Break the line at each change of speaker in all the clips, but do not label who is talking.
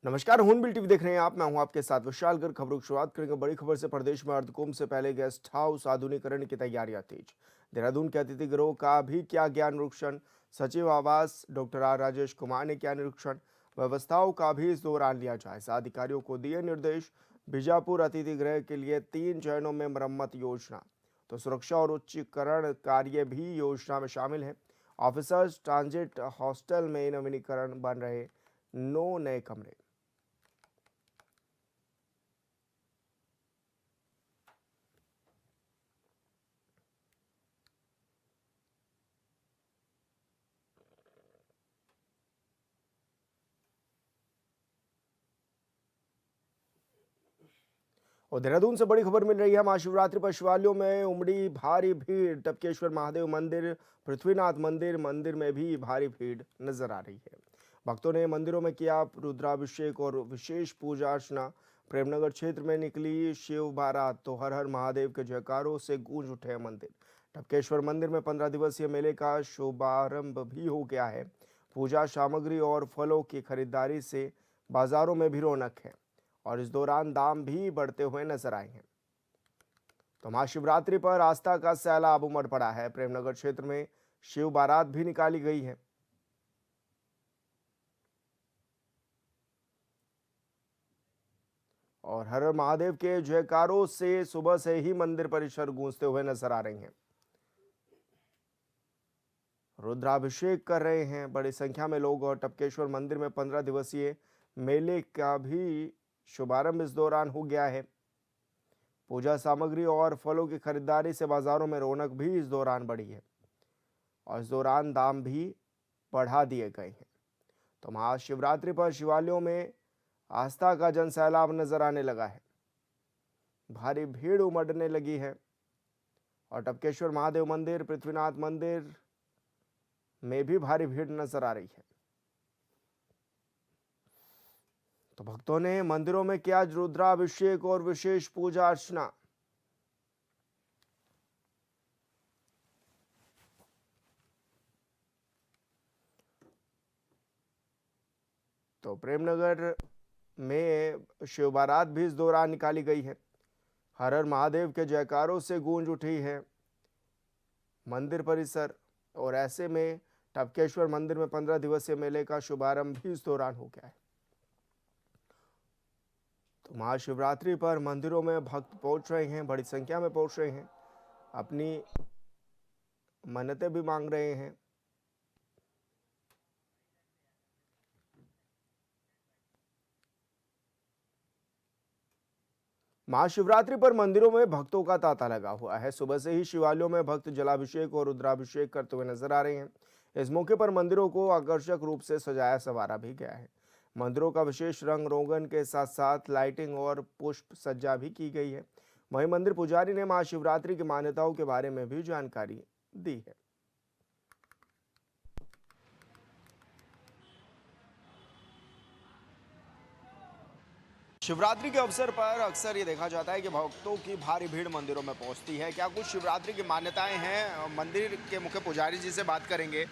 नमस्कार, हून टीवी देख रहे हैं आप। मैं हूं आपके साथ विशाल गर्ग। खबरों की शुरुआत करेंगे बड़ी खबर से। प्रदेश में अर्धकुंभ से पहले गेस्ट हाउस आधुनिकीकरण की तैयारियां तेज। देहरादून के अतिथि गृह का भी किया गया निरीक्षण। सचिव आवास डॉक्टर आर राजेश कुमार ने किया निरीक्षण। व्यवस्थाओं का भी इस दौरान लिया जायजा। अधिकारियों को दिए निर्देश। बीजापुर अतिथि गृह के लिए 3 चरणों में मरम्मत योजना। तो सुरक्षा और उच्चीकरण कार्य भी योजना में शामिल है। ऑफिसर्स ट्रांजिट हॉस्टल में नवीनीकरण बन रहे 9 नए कमरे। और देहरादून से बड़ी खबर मिल रही है। महाशिवरात्रि पर शिवालयों में उमड़ी भारी भीड़। टपकेश्वर महादेव मंदिर, पृथ्वीनाथ मंदिर में भी भारी भीड़ नजर आ रही है। भक्तों ने मंदिरों में किया रुद्राभिषेक और विशेष पूजा अर्चना। प्रेमनगर क्षेत्र में निकली शिव बारात तो हर हर महादेव के जयकारों से गूंज उठे मंदिर। टपकेश्वर मंदिर में 15 दिवसीय मेले का शुभारंभ भी हो गया है। पूजा सामग्री और फलों की खरीदारी से बाजारों में भी रौनक है और इस दौरान दाम भी बढ़ते हुए नजर आए हैं। तो महाशिवरात्रि पर आस्था का सैलाब उमड़ पड़ा है। प्रेमनगर क्षेत्र में शिव बारात भी निकाली गई है और हर हर महादेव के जयकारों से सुबह से ही मंदिर परिसर गूंजते हुए नजर आ रही हैं। रुद्राभिषेक कर रहे हैं बड़ी संख्या में लोग और टपकेश्वर मंदिर में 15 दिवसीय मेले का भी शुभारंभ इस दौरान हो गया है। पूजा सामग्री और फलों की खरीदारी से बाजारों में रौनक भी इस दौरान बढ़ी है और इस दौरान दाम भी बढ़ा दिए गए हैं। तो महाशिवरात्रि पर शिवालयों में आस्था का जनसैलाब नजर आने लगा है। भारी भीड़ उमड़ने लगी है और टपकेश्वर महादेव मंदिर, पृथ्वीनाथ मंदिर में भी भारी भीड़ नजर आ रही है। तो भक्तों ने मंदिरों में किया रुद्राभिषेक और विशेष पूजा अर्चना। तो प्रेमनगर में शिव बारात भी इस दौरान निकाली गई है। हर हर महादेव के जयकारों से गूंज उठी है मंदिर परिसर और ऐसे में टपकेश्वर मंदिर में 15 दिवसीय मेले का शुभारंभ भी इस दौरान हो गया है। तो महाशिवरात्रि पर मंदिरों में भक्त पहुंच रहे हैं, बड़ी संख्या में पहुंच रहे हैं, अपनी मन्नतें भी मांग रहे हैं। महाशिवरात्रि पर मंदिरों में भक्तों का तांता लगा हुआ है। सुबह से ही शिवालयों में भक्त जलाभिषेक और रुद्राभिषेक करते हुए नजर आ रहे हैं। इस मौके पर मंदिरों को आकर्षक रूप से सजाया संवारा भी गया है। मंदिरों का विशेष रंग रोगन के साथ साथ लाइटिंग और पुष्प सज्जा भी की गई है। वहीं मंदिर पुजारी ने महाशिवरात्रि की मान्यताओं के बारे में भी जानकारी दी है। शिवरात्रि के अवसर पर अक्सर ये देखा जाता है कि भक्तों की भारी भीड़ मंदिरों में पहुंचती है। क्या कुछ शिवरात्रि की मान्यताएं हैं? मंदिर के मुख्य पुजारी जी से बात करेंगे।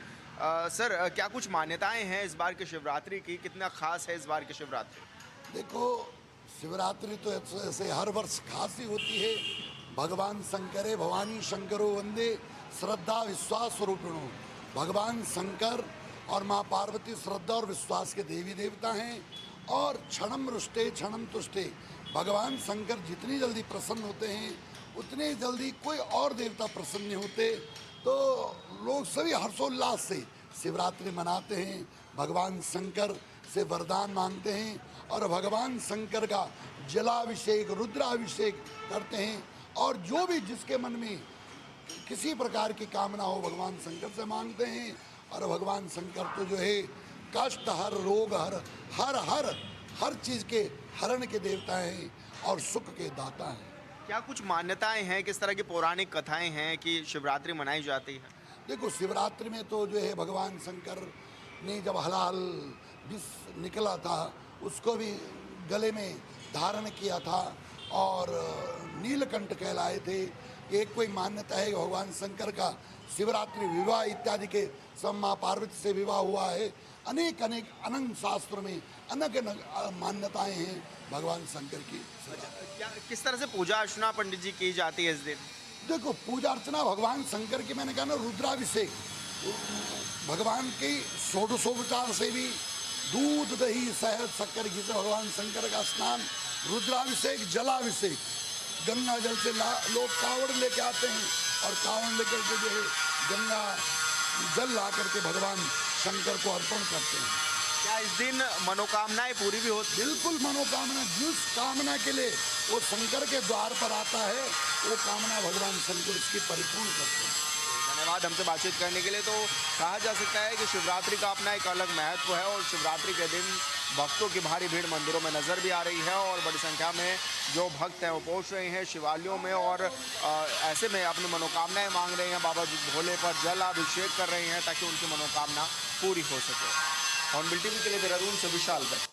सर, क्या कुछ मान्यताएं हैं इस बार की शिवरात्रि की? कितना खास है इस बार की शिवरात्रि?
देखो, शिवरात्रि तो ऐसे हर वर्ष खास ही होती है। भगवान शंकरे भवानी शंकरो वंदे श्रद्धा विश्वास स्वरूपिणो। भगवान शंकर और माँ पार्वती श्रद्धा और विश्वास के देवी देवता हैं और क्षणम रुष्टे क्षणम तुष्टे। भगवान शंकर जितनी जल्दी प्रसन्न होते हैं उतने जल्दी कोई और देवता प्रसन्न नहीं होते। तो लोग सभी हर्षोल्लास से शिवरात्रि मनाते हैं, भगवान शंकर से वरदान मांगते हैं और भगवान शंकर का जलाभिषेक रुद्राभिषेक करते हैं और जो भी जिसके मन में किसी प्रकार की कामना हो भगवान शंकर से मांगते हैं। और भगवान शंकर तो जो है कष्ट हर, रोग हर, हर हर हर चीज़ के हरण के देवता हैं और सुख के दाता हैं।
क्या कुछ मान्यताएं हैं? किस तरह की पौराणिक कथाएं हैं कि शिवरात्रि मनाई जाती है?
देखो, शिवरात्रि में तो जो है भगवान शंकर ने जब हलाल विष निकला था उसको भी गले में धारण किया था और नीलकंठ कहलाए थे। एक कोई मान्यता है भगवान शंकर का शिवरात्रि विवाह इत्यादि के सब माँ पार्वती से विवाह हुआ है अनेक अनेक अनंत शास्त्र में अनेक अनेक मान्यताएं हैं भगवान शंकर की।
क्या किस तरह से पूजा अर्चना पंडित जी की जाती है इस दिन?
देखो पूजा अर्चना भगवान शंकर की, मैंने कहा ना रुद्राभिषेक, भगवान के षोडशोपचार से भी दूध दही शहद शक्कर घी से भगवान शंकर का स्नान, रुद्राभिषेक, जलाभिषेक, गंगा जल से लोग कावड़ लेके आते हैं और कावड़ लेकर के जो है गंगा जल ला करके भगवान शंकर को अर्पण करते हैं।
क्या इस दिन मनोकामनाएं पूरी भी होती?
बिल्कुल मनोकामना, जिस कामना के लिए वो शंकर के द्वार पर आता है वो कामना भगवान शंकर उसकी परिपूर्ण करते हैं।
धन्यवाद हमसे बातचीत करने के लिए। तो कहा जा सकता है कि शिवरात्रि का अपना एक अलग महत्व है और शिवरात्रि के दिन भक्तों की भारी भीड़ मंदिरों में नजर भी आ रही है और बड़ी संख्या में जो भक्त हैं वो पहुंच रहे हैं शिवालयों में और ऐसे में अपनी मनोकामनाएं मांग रहे हैं, बाबा भोले पर जल अभिषेक कर रहे हैं ताकि उनकी मनोकामना पूरी हो सके। हॉर्नबिल टीवी के लिए देहरादून से विशाल भट्ट।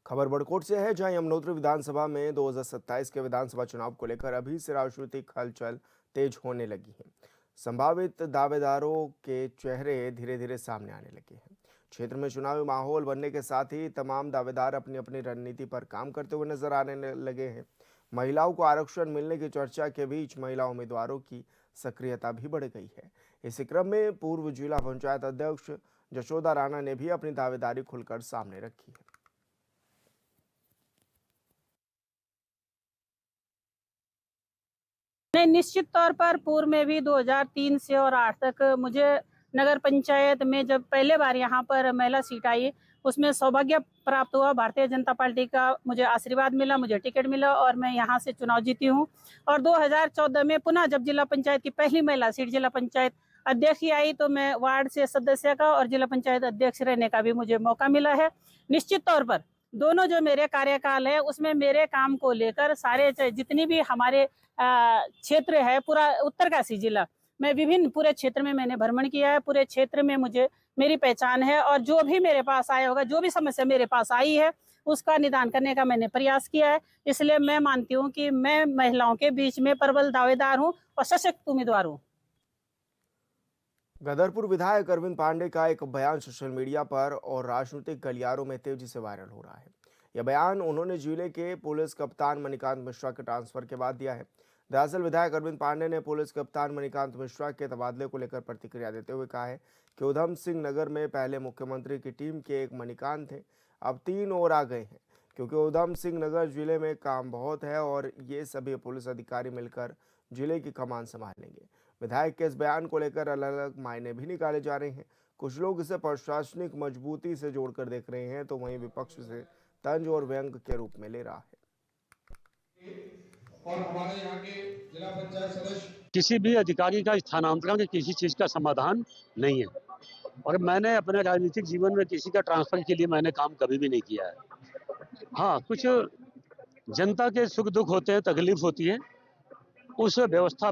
खबर बड़कोट से है, जहां यमुनोत्री विधानसभा में 2027 के विधानसभा चुनाव को लेकर अभी से राजनीतिक हलचल तेज होने लगी है। संभावित दावेदारों के चेहरे धीरे धीरे सामने आने लगे हैं। क्षेत्र में चुनावी माहौल बनने के साथ ही तमाम दावेदार अपनी अपनी रणनीति पर काम करते हुए नजर आने लगे हैं। महिलाओं को आरक्षण मिलने की चर्चा के बीच महिला उम्मीदवारों की सक्रियता भी बढ़ गई है। इसी क्रम में पूर्व जिला पंचायत अध्यक्ष जशोदा राणा ने भी अपनी दावेदारी खुलकर सामने रखी है।
नहीं, निश्चित तौर पर पूर्व में भी 2003 से और 8 तक मुझे नगर पंचायत में जब पहले बार यहाँ पर महिला सीट आई उसमें सौभाग्य प्राप्त हुआ। भारतीय जनता पार्टी का मुझे आशीर्वाद मिला, मुझे टिकट मिला और मैं यहाँ से चुनाव जीती हूँ। और 2014 में पुनः जब जिला पंचायत की पहली महिला सीट जिला पंचायत अध्यक्ष ही आई तो मैं वार्ड से सदस्य का और जिला पंचायत अध्यक्ष रहने का भी मुझे मौका मिला है। निश्चित तौर पर दोनों जो मेरे कार्यकाल है उसमें मेरे काम को लेकर सारे जितनी भी हमारे क्षेत्र है, पूरा उत्तरकाशी जिला मैं विभिन्न पूरे क्षेत्र में मैंने भ्रमण किया है। पूरे क्षेत्र में मुझे मेरी पहचान है और जो भी मेरे पास आया होगा, जो भी समस्या मेरे पास आई है उसका निदान करने का मैंने प्रयास किया है। इसलिए मैं मानती हूँ कि मैं महिलाओं के बीच में प्रबल दावेदार हूँ और सशक्त उम्मीदवार हूँ।
गदरपुर विधायक अरविंद पांडे का एक बयान सोशल मीडिया पर और राजनीतिक गलियारों में तेजी से वायरल हो रहा है। यह बयान उन्होंने जिले के पुलिस कप्तान मणिकांत मिश्रा के ट्रांसफर के बाद दिया है। दरअसल विधायक अरविंद पांडे ने पुलिस कप्तान मणिकांत मिश्रा के तबादले को लेकर प्रतिक्रिया देते हुए कहा है कि उधम सिंह नगर में पहले मुख्यमंत्री की टीम के एक मणिकांत थे, अब 3 और आ गए हैं, क्योंकि उधम सिंह नगर जिले में काम बहुत है और ये सभी पुलिस अधिकारी मिलकर जिले की कमान संभालेंगे। विधायक के इस बयान को लेकर अलग अलग मायने भी निकाले जा रहे हैं। कुछ लोग इसे प्रशासनिक मजबूती से जोड़कर देख रहे हैं, तो वहीं विपक्ष से तंज और व्यंग के रूप में ले रहा है।
और हमारे यहाँ के जिला पंचायत सदस्य
किसी भी अधिकारी का स्थानांतरण किसी चीज का समाधान नहीं है और मैंने अपने राजनीतिक जीवन में किसी का ट्रांसफर के लिए मैंने काम कभी भी नहीं किया है। हाँ, कुछ जनता के सुख दुख होते हैं, तकलीफ होती है, उस व्यवस्था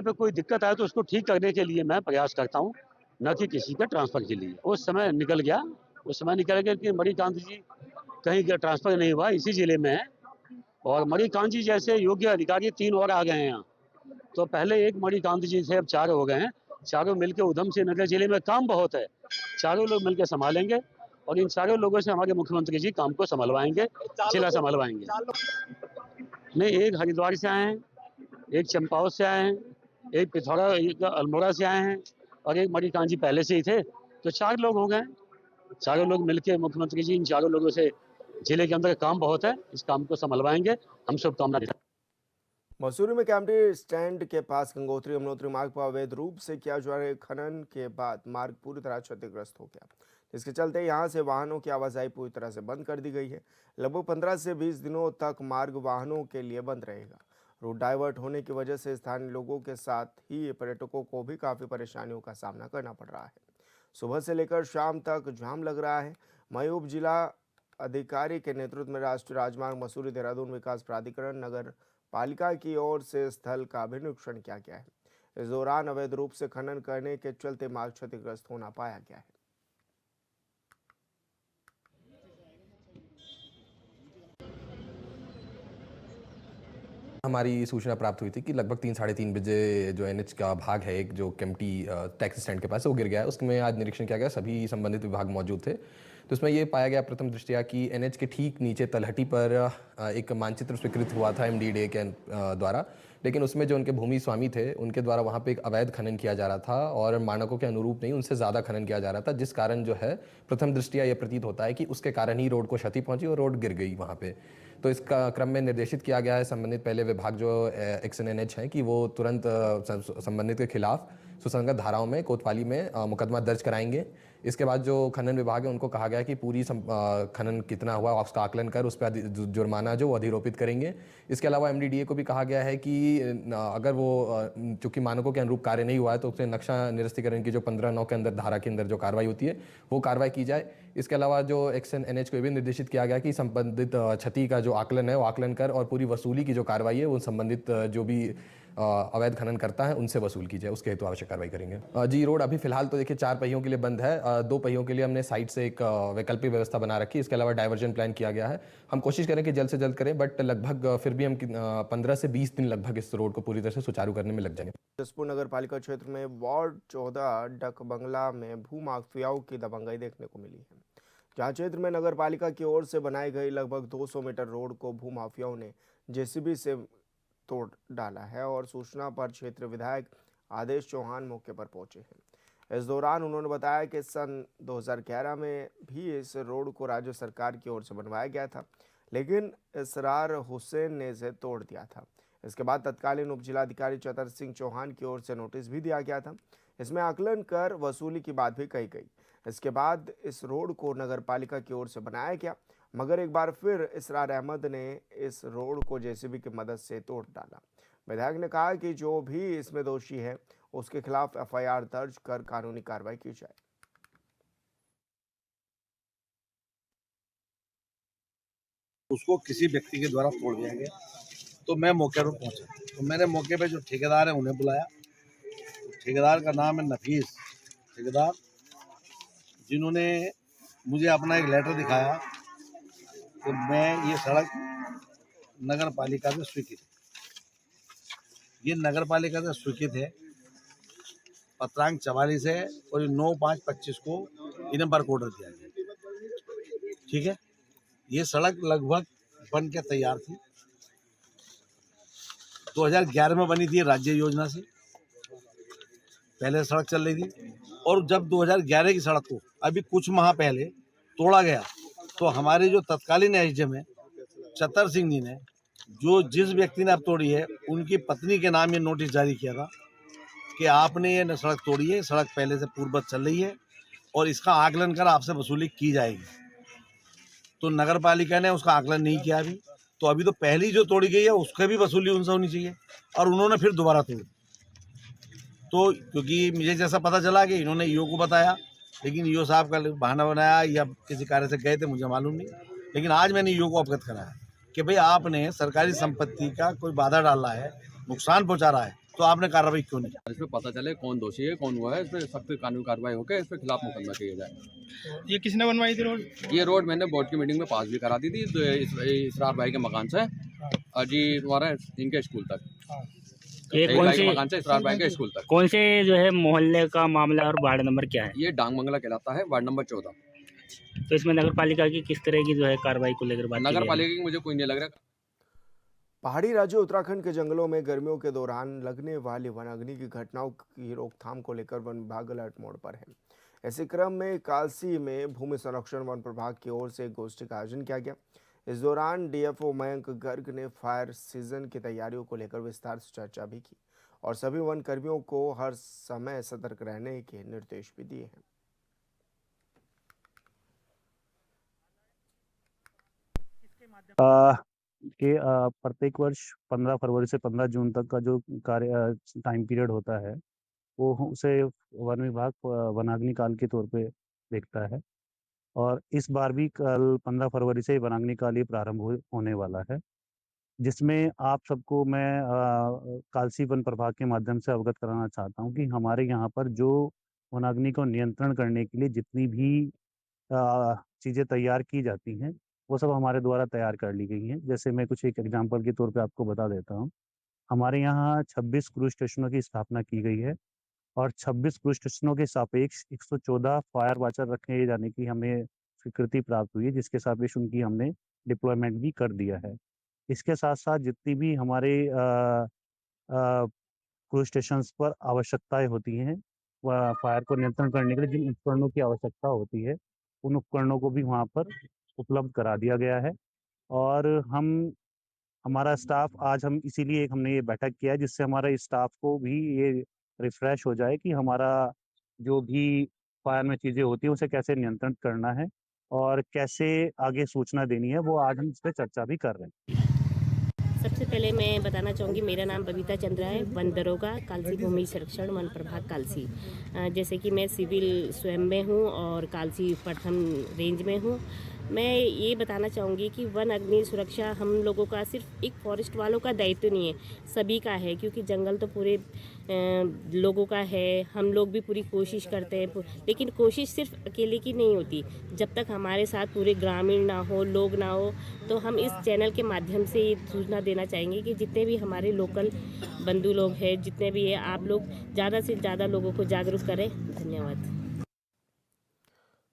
पे कोई दिक्कत आए तो उसको ठीक करने के लिए मैं प्रयास करता हूँ, न कि किसी का ट्रांसफर के लिए। उस समय निकल गया कि मणिकांत जी कहीं का ट्रांसफर नहीं हुआ, इसी जिले में है और मणिकांत जी जैसे योग्य अधिकारी 3 और आ गए हैं यहाँ। तो पहले एक मणिकांत जी थे, अब 4 हो गए हैं। चारों मिलकर उधम सिंह नगर जिले में काम बहुत है, चारों लोग मिलकर संभालेंगे और इन चारों लोगों से हमारे मुख्यमंत्री जी काम को संभलवाएंगे, जिला संभलवाएंगे। नहीं, एक हरिद्वार से आए हैं, एक चंपावत से आए हैं, एक पिथौरा, एक अल्मोड़ा से आए हैं और एक मणिकांत जी पहले से ही थे, तो 4 लोग हो गए। चारों लोग मिलकर मुख्यमंत्री जी इन चारों लोगों से जिले के अंदर काम बहुत है, इस काम को संभलवाएंगे। हम शुभकामना देते हैं।
मसूरी में कैंपटी स्टैंड के पास गंगोत्री यमुनोत्री मार्ग पर अवैध रूप से किया जा रहे खनन के बाद मार्ग पूरी तरह क्षतिग्रस्त हो गया, जिसके चलते यहां से वाहनों की आवाजाही पूरी तरह से बंद कर दी गई है। लगभग 15 से 20 दिनों तक मार्ग वाहनों के लिए बंद रहेगा। रूट डाइवर्ट होने की वजह से स्थानीय लोगों के साथ ही पर्यटकों को भी काफी परेशानियों का सामना करना पड़ रहा है। सुबह से लेकर शाम तक जाम लग रहा है। वहीं उप जिला अधिकारी के नेतृत्व में राष्ट्रीय राजमार्ग मसूरी देहरादून विकास प्राधिकरण नगर पालिका की ओर से स्थल का भी निरीक्षण किया गया है। इस दौरान अवैध रूप से खनन करने के चलते मार्ग क्षतिग्रस्त होना पाया गया है।
हमारी सूचना प्राप्त हुई थी कि लगभग 3 साढ़े 3 बजे जो एनएच का भाग है एक जो केम्प्टी टैक्सी स्टैंड के पास है वो गिर गया है। उसमें आज निरीक्षण किया गया, सभी संबंधित विभाग मौजूद थे। तो उसमें ये पाया गया प्रथम दृष्टया कि एनएच के ठीक नीचे तलहटी पर एक मानचित्र स्वीकृत हुआ था एमडीडीए के द्वारा, लेकिन उसमें जो उनके भूमि स्वामी थे उनके द्वारा वहाँ पे एक अवैध खनन किया जा रहा था और मानकों के अनुरूप नहीं, उनसे ज़्यादा खनन किया जा रहा था, जिस कारण जो है प्रथम दृष्टया ये प्रतीत होता है कि उसके कारण ही रोड को क्षति पहुंची और रोड गिर गई वहाँ पे। तो इसका क्रम में निर्देशित किया गया है संबंधित पहले विभाग जो एक्सएनएनएच है कि वो तुरंत संबंधित के खिलाफ सुसंगत धाराओं में कोतवाली में मुकदमा दर्ज कराएंगे। इसके बाद जो खनन विभाग है उनको कहा गया है कि पूरी खनन कितना हुआ उसका आकलन कर उस पर जुर्माना जो अधिरोपित करेंगे। इसके अलावा एमडीडीए को भी कहा गया है कि अगर वो चूंकि मानकों के अनुरूप कार्य नहीं हुआ है तो उससे नक्शा निरस्तीकरण की जो 15(9) के अंदर धारा के अंदर जो कार्रवाई होती है वो कार्रवाई की जाए। इसके अलावा जो एक्सएनएनएच को भी निर्देशित किया गया कि संबंधित क्षति का जो आकलन है वो आकलन कर और पूरी वसूली की जो कार्रवाई है वो संबंधित जो भी अवैध खनन करता है उनसे वसूल की जाए, उसके हेतु आवश्यक कार्रवाई करेंगे। जी, रोड अभी फिलहाल तो देखिए 4 पहियों के लिए बंद है, 2 पहियों के लिए हमने साइड से एक वैकल्पिक व्यवस्था बना रखी है। इसके अलावा डाइवर्जन प्लान किया गया है, हम कोशिश करें कि जल्द से जल्द करें, बट लगभग फिर भी हम 15 से 20 दिन लगभग इस रोड को पूरी तरह से सुचारू करने में लग जाएंगे।
जसपुर नगर पालिका क्षेत्र में वार्ड 14 डक बंगला में भू माफियाओं की दबंगई देखने को मिली है, जहां क्षेत्र में नगर पालिका की ओर से बनाई गई लगभग 200 मीटर रोड को भू माफियाओं ने जेसीबी से तोड़ डाला है और सूचना पर क्षेत्र विधायक आदेश चौहान मौके पर पहुंचे हैं। इस दौरान उन्होंने बताया कि सन 2011 में भी इस रोड को राज्य सरकार की ओर से बनवाया गया था, लेकिन इसरार हुसैन ने इसे तोड़ दिया था। इसके बाद तत्कालीन उप जिलाधिकारी चतर सिंह चौहान की ओर से नोटिस भी दिया गया था। इसमें आकलन कर वसूली की बात भी कही गई। इसके बाद इस रोड को नगर पालिका की ओर से बनाया गया, मगर एक बार फिर इसरार अहमद ने इस रोड को जेसीबी की मदद से तोड़ डाला। विधायक ने कहा कि जो भी इसमें दोषी है उसके खिलाफ एफआईआर दर्ज कर कानूनी कार्रवाई की जाए।
उसको किसी व्यक्ति के द्वारा तोड़ दिया गया, तो मैं मौके पर पहुंचा। तो मैंने मौके पे जो ठेकेदार है उन्हें बुलाया। तो ठेकेदार का नाम है नफीस ठेकेदार, जिन्होंने मुझे अपना एक लेटर दिखाया कि मैं ये सड़क नगर पालिका से स्वीकृत है। ये नगर पालिका से स्वीकृत है, पत्रांक 44 है और 9/5/25 को इन्हें वर्क ऑर्डर दिया गया। ठीक है, ये सड़क लगभग बन के तैयार थी, 2011 में बनी थी राज्य योजना से, पहले सड़क चल रही थी। और जब 2011 की सड़क को अभी कुछ माह पहले तोड़ा गया, तो हमारे जो तत्कालीन एसडीएम है चतर सिंह जी ने, जो जिस व्यक्ति ने अब तोड़ी है उनकी पत्नी के नाम ये नोटिस जारी किया था कि आपने ये सड़क तोड़ी है, सड़क पहले से पूर्ववत चल रही है और इसका आकलन कर आपसे वसूली की जाएगी। तो नगर पालिका ने उसका आकलन नहीं किया अभी, तो अभी तो पहली जो तोड़ी गई है उसका भी वसूली उनसे होनी चाहिए, और उन्होंने फिर दोबारा तोड़ी। तो क्योंकि मुझे जैसा पता चला कि इन्होंने ईओ को बताया, लेकिन ईओ साहब का बहाना बनाया या किसी कार्य से गए थे मुझे मालूम नहीं, लेकिन आज मैंने ईओ को अवगत कराया कि भाई आपने सरकारी संपत्ति का कोई बाधा डाला है, नुकसान पहुंचा रहा है, तो आपने कार्रवाई क्यों नहीं?
इसमें पता चले कौन दोषी है कौन हुआ है, इस पर सख्त कानूनी कार्रवाई होकर इस पर खिलाफ मुकदमा किया जाए।
ये किसने बनवाई थी रोड?
ये रोड मैंने बोर्ड की मीटिंग में पास भी करा दी थी, तो इसरार भाई के मकान से जी तुम्हारा इनके स्कूल तक,
ये कौन
भाई
से
के मकान से इसरार भाई के स्कूल तक।
कौन से जो है मोहल्ले का मामला और वार्ड नंबर क्या है?
ये डांग मंगला कहलाता है, वार्ड नंबर 14।
तो इसमें नगर पालिका की किस तरह की जो है कार्रवाई को लेकर बात की
नगर
गई है?
पालिका की मुझे कोई नहीं लग रहा।
पहाड़ी राज्य उत्तराखंड के जंगलों में गर्मियों के दौरान लगने वाली वनाग्नि की घटनाओं की रोकथाम को लेकर वन विभाग अलर्ट मोड पर है। इसी क्रम में कालसी में भूमि संरक्षण वन प्रभाग की ओर से एक गोष्ठी का आयोजन किया गया। इस दौरान डीएफओ मयंक गर्ग ने फायर सीजन की तैयारियों को लेकर विस्तार से चर्चा भी की और सभी वन कर्मियों को हर समय सतर्क रहने के निर्देश भी दिए हैं।
कि प्रत्येक वर्ष 15 फरवरी से 15 जून तक का जो कार्य टाइम पीरियड होता है वो उसे वन विभाग वनाग्नि काल के तौर पे देखता है, और इस बार भी कल 15 फरवरी से वनाग्नि काल ही प्रारंभ होने वाला है, जिसमें आप सबको मैं कालसी वन प्रभाग के माध्यम से अवगत कराना चाहता हूँ कि हमारे यहाँ पर जो वनाग्नि को नियंत्रण करने के लिए जितनी भी चीज़ें तैयार की जाती हैं वो सब हमारे द्वारा तैयार कर ली गई हैं। जैसे मैं कुछ एक एग्जांपल के तौर पे आपको बता देता हूँ। हमारे यहाँ 26 क्रूज स्टेशनों की स्थापना की गई है और 26 क्रूज स्टेशनों के सापेक्ष 114 फायर वाचर रखे जाने की हमें स्वीकृति प्राप्त हुई है, जिसके सापेक्ष उनकी हमने डिप्लॉयमेंट भी कर दिया है। इसके साथ साथ जितनी भी हमारे क्रूज स्टेशंस पर आवश्यकताएं होती हैं, वह फायर को नियंत्रण करने के लिए जिन उपकरणों की आवश्यकता होती है, उन उपकरणों को भी वहाँ पर उपलब्ध करा दिया गया है। और हमारा स्टाफ आज हम इसीलिए एक हमने ये बैठक किया है, जिससे हमारा स्टाफ को भी ये रिफ्रेश हो जाए कि हमारा जो भी फायर में चीज़ें होती हैं उसे कैसे नियंत्रण करना है और कैसे आगे सूचना देनी है, वो आज हम इस पर चर्चा भी कर रहे हैं।
सबसे पहले मैं बताना चाहूँगी, मेरा नाम बबीता चंद्रा है, वन दरोगा कालसी भूमि संरक्षण वन प्रभाग कालसी। जैसे कि मैं सिविल स्वयं में हूँ और कालसी प्रथम रेंज में हूँ। मैं ये बताना चाहूँगी कि वन अग्नि सुरक्षा हम लोगों का सिर्फ एक फॉरेस्ट वालों का दायित्व नहीं है, सभी का है, क्योंकि जंगल तो पूरे लोगों का है। हम लोग भी पूरी कोशिश करते हैं, लेकिन कोशिश सिर्फ अकेले की नहीं होती। जब तक हमारे साथ पूरे ग्रामीण ना हो, लोग ना हो, तो हम इस चैनल के माध्यम से ये सूचना देना चाहेंगे कि जितने भी हमारे लोकल बंधु लोग हैं, जितने भी हैं, आप लोग ज़्यादा से ज़्यादा लोगों को जागरूक करें। धन्यवाद।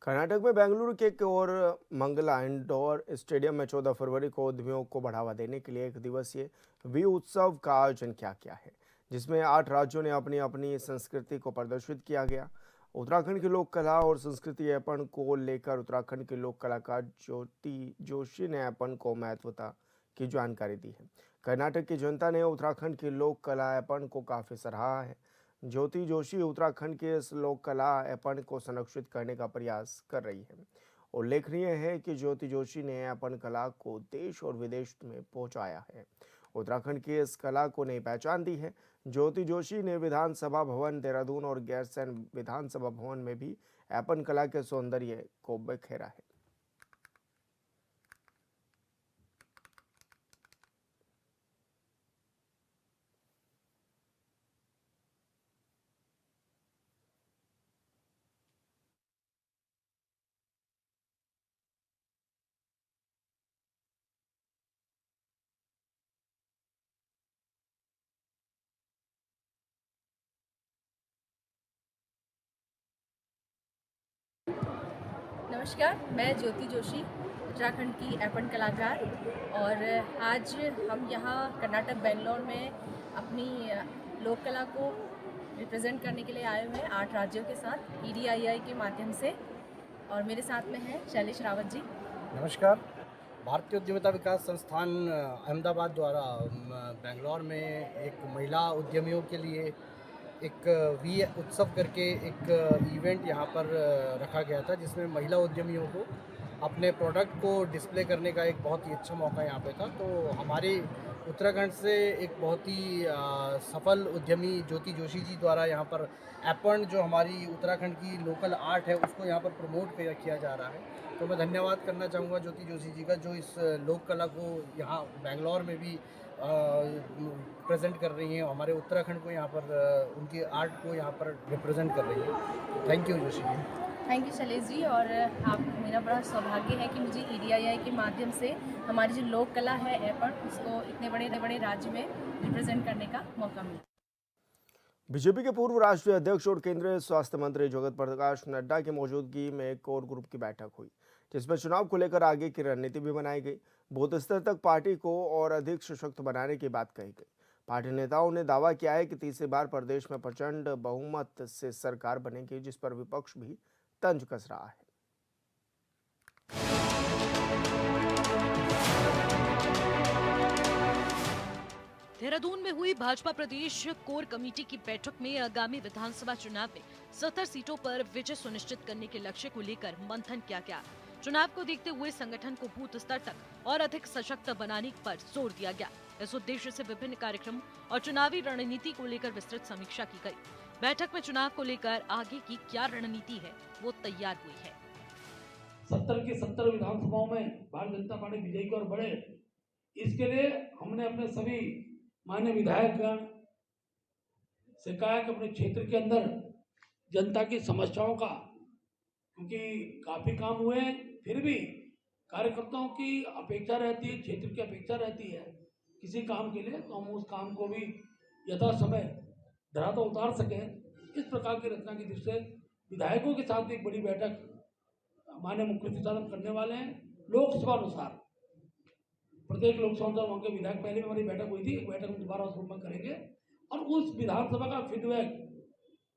कर्नाटक में बेंगलुरु के एक और मंगला इंडोर स्टेडियम में 14 फरवरी को उद्यमियों को बढ़ावा देने के लिए एक दिवसीय वी उत्सव का आयोजन किया गया है, जिसमें 8 राज्यों ने अपनी अपनी संस्कृति को प्रदर्शित किया गया। उत्तराखंड की लोक कला और संस्कृति ऐपन को लेकर उत्तराखंड के लोक कलाकार ज्योति जोशी ने ऐपन को महत्वता की जानकारी दी है। कर्नाटक की जनता ने उत्तराखंड की लोक कला ऐपन को काफ़ी सराहा है। ज्योति जोशी उत्तराखंड के इस लोक कला ऐपन को संरक्षित करने का प्रयास कर रही है। उल्लेखनीय है कि ज्योति जोशी ने ऐपन कला को देश और विदेश में पहुंचाया है। उत्तराखंड की इस कला को नई पहचान दी है। ज्योति जोशी ने विधानसभा भवन देहरादून और गैरसैंण विधानसभा भवन में भी ऐपन कला के सौंदर्य को बिखेरा है।
नमस्कार, मैं ज्योति जोशी, उत्तराखंड की ऐपन कलाकार, और आज हम यहाँ कर्नाटक बेंगलोर में अपनी लोक कला को रिप्रेजेंट करने के लिए आए हुए हैं 8 राज्यों के साथ EDII के माध्यम से। और मेरे साथ में हैं शैलेश रावत जी।
नमस्कार। भारतीय उद्यमिता विकास संस्थान अहमदाबाद द्वारा बेंगलोर में एक महिला उद्यमियों के लिए एक वी उत्सव करके एक इवेंट यहाँ पर रखा गया था, जिसमें महिला उद्यमियों को अपने प्रोडक्ट को डिस्प्ले करने का एक बहुत ही अच्छा मौका यहाँ पे था। तो हमारे उत्तराखंड से एक बहुत ही सफल उद्यमी ज्योति जोशी जी द्वारा यहाँ पर ऐपन, जो हमारी उत्तराखंड की लोकल आर्ट है, उसको यहाँ पर प्रमोट किया जा रहा है। तो मैं धन्यवाद करना चाहूँगा ज्योति जोशी जी का, जो इस लोक कला को यहाँ बेंगलोर में भी प्रेजेंट कर रही हैं, हमारे उत्तराखंड को यहाँ पर उनकी आर्ट को यहाँ पर रिप्रेजेंट कर रही हैं। Thank you Joshi ji.
Thank you Shailesh ji. और आप, मेरा बड़ा सौभाग्य है कि मुझे EDII के माध्यम से हमारी जो लोक कला है ऐपन, उसको इतने बड़े राज्य में रिप्रेजेंट करने का मौका मिला।
बीजेपी के पूर्व राष्ट्रीय अध्यक्ष और केंद्रीय स्वास्थ्य मंत्री जगत प्रकाश नड्डा की मौजूदगी में एक कोर ग्रुप की बैठक हुई, जिसमें चुनाव को लेकर आगे की रणनीति भी बनाई गई। बूथ स्तर तक पार्टी को और अधिक सशक्त बनाने की बात कही गई। पार्टी नेताओं ने दावा किया है कि तीसरी बार प्रदेश में प्रचंड बहुमत से सरकार बनेगी, जिस पर विपक्ष भी तंज कस रहा है।
देहरादून में हुई भाजपा प्रदेश कोर कमेटी की बैठक में आगामी विधानसभा चुनाव में 70 सीटों पर विजय सुनिश्चित करने के लक्ष्य को लेकर मंथन किया गया। चुनाव को देखते हुए संगठन को बूथ स्तर तक और अधिक सशक्त बनाने पर जोर दिया गया। इस उद्देश्य से विभिन्न कार्यक्रमों और चुनावी रणनीति को लेकर विस्तृत समीक्षा की गई। बैठक में चुनाव को लेकर आगे की क्या रणनीति है, वो तैयार हुई है।
70 की 70 विधानसभाओं में भारतीय जनता पार्टी विजयी की ओर बढ़े, इसके लिए हमने अपने सभी माननीय विधायकगण से कहा कि अपने क्षेत्र के अंदर जनता की समस्याओं का, क्योंकि काफी काम हुए, फिर भी कार्यकर्ताओं की अपेक्षा रहती है, क्षेत्र की अपेक्षा रहती है किसी काम के लिए, तो हम उस काम को भी यथा समय धरातल उतार सकें, इस प्रकार की रचना की दृष्टि से विधायकों के साथ एक बड़ी बैठक माननीय मुख्यमंत्री साहब हम करने वाले हैं। लोकसभा अनुसार प्रत्येक लोकसभा अनुसार वहाँ के विधायक, पहले भी हमारी बैठक हुई थी, एक बैठक हम दोबारा उस रूप में करेंगे और उस विधानसभा का फीडबैक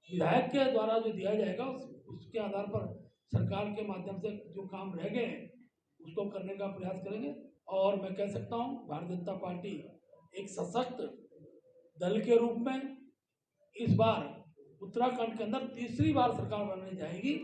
विधायक के द्वारा जो दिया जाएगा उसके आधार पर सरकार के माध्यम से जो काम रह गए हैं उसको करने का प्रयास करेंगे। और मैं कह सकता हूँ भारतीय जनता पार्टी एक सशक्त दल के रूप में इस बार उत्तराखंड के अंदर तीसरी बार सरकार बनने जाएगी।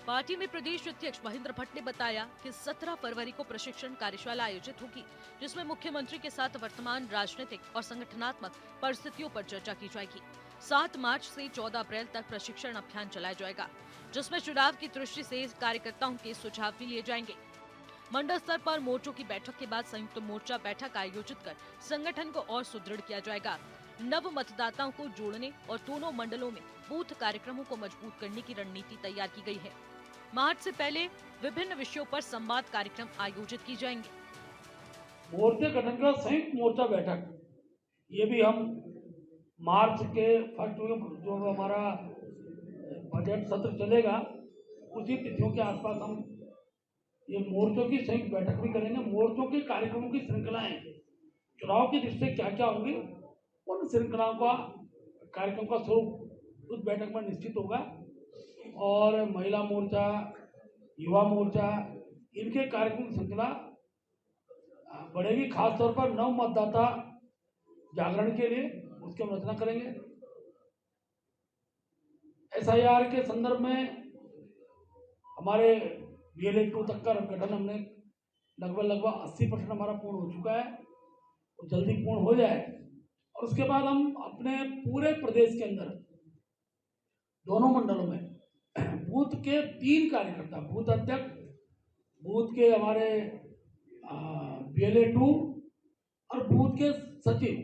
पार्टी में प्रदेश अध्यक्ष महेंद्र भट्ट ने बताया कि 17 फरवरी को प्रशिक्षण कार्यशाला आयोजित होगी, जिसमें मुख्यमंत्री के साथ वर्तमान राजनीतिक और संगठनात्मक परिस्थितियों पर चर्चा की जाएगी। 7 मार्च से 14 अप्रैल तक प्रशिक्षण अभियान चलाया जाएगा, जिसमें चुनाव की दृष्टि से कार्यकर्ताओं के सुझाव भी लिए जाएंगे। मंडल स्तर पर मोर्चों की बैठक के बाद संयुक्त मोर्चा बैठक आयोजित कर संगठन को और सुदृढ़ किया जाएगा। नव मतदाताओं को जोड़ने और दोनों मंडलों में बूथ कार्यक्रमों को मजबूत करने की रणनीति तैयार की गई है। मार्च से पहले विभिन्न विषयों पर संवाद कार्यक्रम आयोजित की जाएंगे।
मोर्चे गठन का संयुक्त मोर्चा बैठक, ये भी हम मार्च के फर्स्ट वीक जो हमारा बजट सत्र चलेगा उसी तिथियों के आसपास हम ये मोर्चों की संयुक्त बैठक भी करेंगे। मोर्चों के कार्यक्रमों की श्रृंखलाएं चुनाव की दृष्टि से क्या क्या होंगी, उन श्रृंखलाओं का कार्यक्रम का स्वरूप उस बैठक में निश्चित होगा। और महिला मोर्चा, युवा मोर्चा, इनके कार्यक्रम की श्रृंखला बढ़ेगी। खासतौर पर नव मतदाता जागरण के लिए उसकी हम रचना करेंगे। SIR के संदर्भ में हमारे BLA-2 तक का गठन हमने लगभग 80% हमारा पूर्ण हो चुका है, वो जल्दी पूर्ण हो जाए और उसके बाद हम अपने पूरे प्रदेश के अंदर दोनों मंडलों में बूथ के 3 कार्यकर्ता, बूथ अध्यक्ष, बूथ के हमारे BLA-2 और बूथ के सचिव,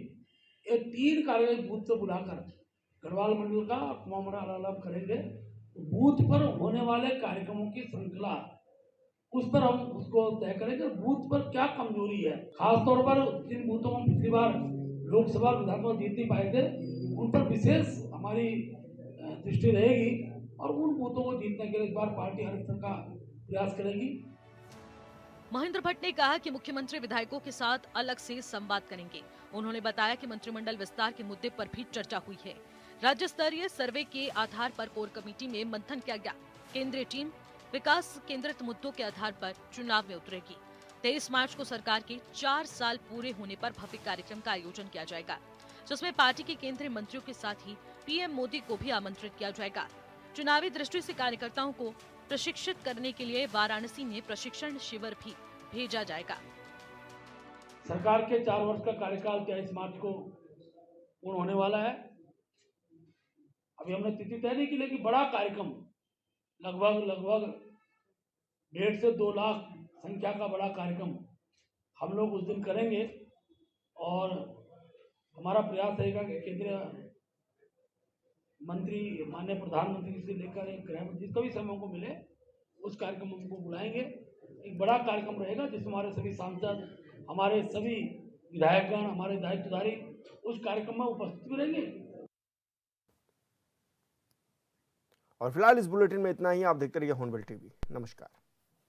ये 3 कार्यकर्ता बूथ से बुलाकर गढ़वाल मंडल का कुमाऊं मंडल अलग करेंगे। बूथ पर होने वाले कार्यक्रमों की श्रृंखला उस पर हम उसको तय करेंगे। बूथ पर क्या कमजोरी है, खासतौर पर जिन बूथों को पिछली बार लोकसभा विधानसभा जीत नहीं पाए थे, उन पर विशेष हमारी दृष्टि रहेगी और उन बूथों को जीतने के लिए इस बार पार्टी हर तरह का प्रयास करेगी।
महेंद्र भट्ट ने कहा कि मुख्यमंत्री विधायकों के साथ अलग से संवाद करेंगे। उन्होंने बताया कि मंत्रिमंडल विस्तार के मुद्दे पर भी चर्चा हुई है। राज्य स्तरीय सर्वे के आधार पर कोर कमेटी में मंथन किया गया। केंद्रीय टीम विकास केंद्रित मुद्दों के आधार पर चुनाव में उतरेगी। 23 मार्च को सरकार के 4 साल पूरे होने पर भव्य कार्यक्रम का आयोजन किया जाएगा, जिसमें पार्टी के केंद्रीय मंत्रियों के साथ ही PM मोदी को भी आमंत्रित किया जाएगा। चुनावी दृष्टि से कार्यकर्ताओं को प्रशिक्षित करने के लिए वाराणसी में प्रशिक्षण शिविर भी भेजा जाएगा।
सरकार के 4 वर्ष का कार्यकाल 23 मार्च को पूर्ण होने वाला है। अभी हमने तिथि तय नहीं की, लेकिन बड़ा कार्यक्रम लगभग 1.5 से 2 लाख संख्या का बड़ा कार्यक्रम हम लोग उस दिन करेंगे और हमारा प्रयास रहेगा कि केंद्रीय मंत्री, माननीय प्रधानमंत्री से लेकर एक गृह मंत्री, जिसका भी समय को मिले उस कार्यक्रम में उनको बुलाएंगे। एक बड़ा कार्यक्रम रहेगा जिसमें हमारे सभी सांसद, हमारे सभी विधायकगण, हमारे दायित्वधारी उस कार्यक्रम में उपस्थित भी रहेंगे।
और फिलहाल इस बुलेटिन में इतना ही। आप देखते रहिए हॉर्नबिल टीवी। नमस्कार।